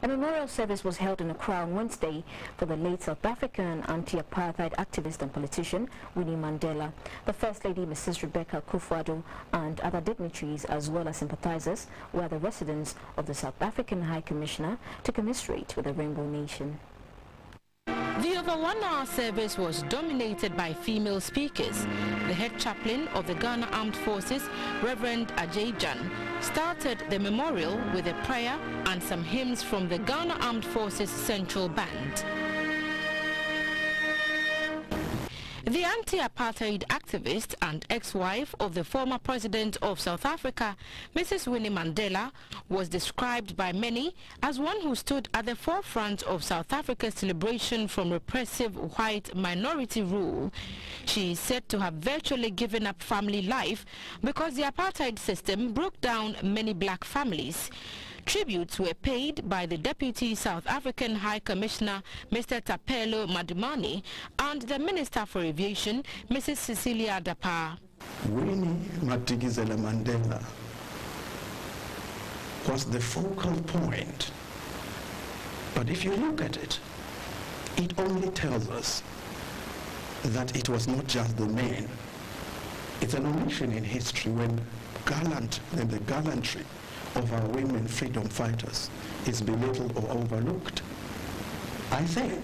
A memorial service was held in Accra on Wednesday for the late South African anti-apartheid activist and politician Winnie Mandela. The First Lady, Mrs. Rebecca Akufo-Addo, and other dignitaries as well as sympathizers were at the residence of the South African High Commissioner to commiserate with the Rainbow Nation. The over 1 hour service was dominated by female speakers. The head chaplain of the Ghana Armed Forces, Reverend Ajay Jan, started the memorial with a prayer and some hymns from the Ghana Armed Forces Central Band. The anti-apartheid activist and ex-wife of the former president of South Africa, Mrs. Winnie Mandela, was described by many as one who stood at the forefront of South Africa's liberation from repressive white minority rule. She is said to have virtually given up family life because the apartheid system broke down many black families. Tributes were paid by the Deputy South African High Commissioner, Mr. Tapelo Madumani, and the Minister for Aviation, Mrs. Cecilia Dapa. Winnie Madikizela Mandela was the focal point. But if you look at it, it only tells us that it was not just the men. It's an omission in history when the gallantry of our women freedom fighters is belittled or overlooked. I think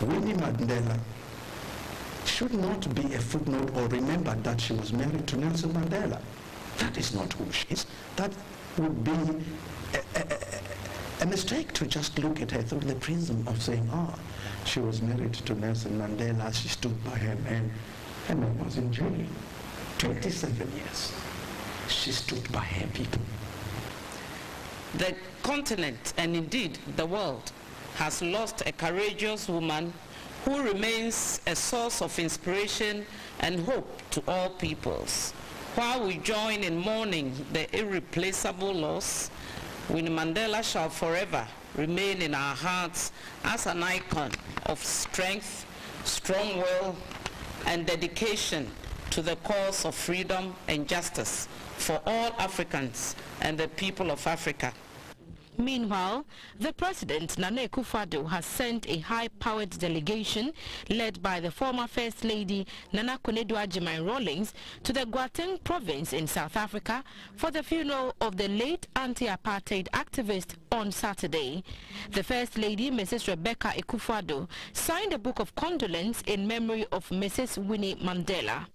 Winnie Mandela should not be a footnote or remembered that she was married to Nelson Mandela. That is not who she is. That would be a mistake to just look at her through the prism of saying, she was married to Nelson Mandela, she stood by him, and her man was in jail. 27 years. She stood by her people. The continent, and indeed the world, has lost a courageous woman who remains a source of inspiration and hope to all peoples. While we join in mourning the irreplaceable loss, Winnie Mandela shall forever remain in our hearts as an icon of strength, strong will, and dedication to the cause of freedom and justice for all Africans and the people of Africa. Meanwhile, the President, Nana Akufo-Addo, has sent a high-powered delegation led by the former First Lady, Nana Konadu Agyeman-Rawlings, to the Gauteng province in South Africa for the funeral of the late anti-apartheid activist on Saturday. The First Lady, Mrs. Rebecca Akufo-Addo, signed a book of condolence in memory of Mrs. Winnie Mandela.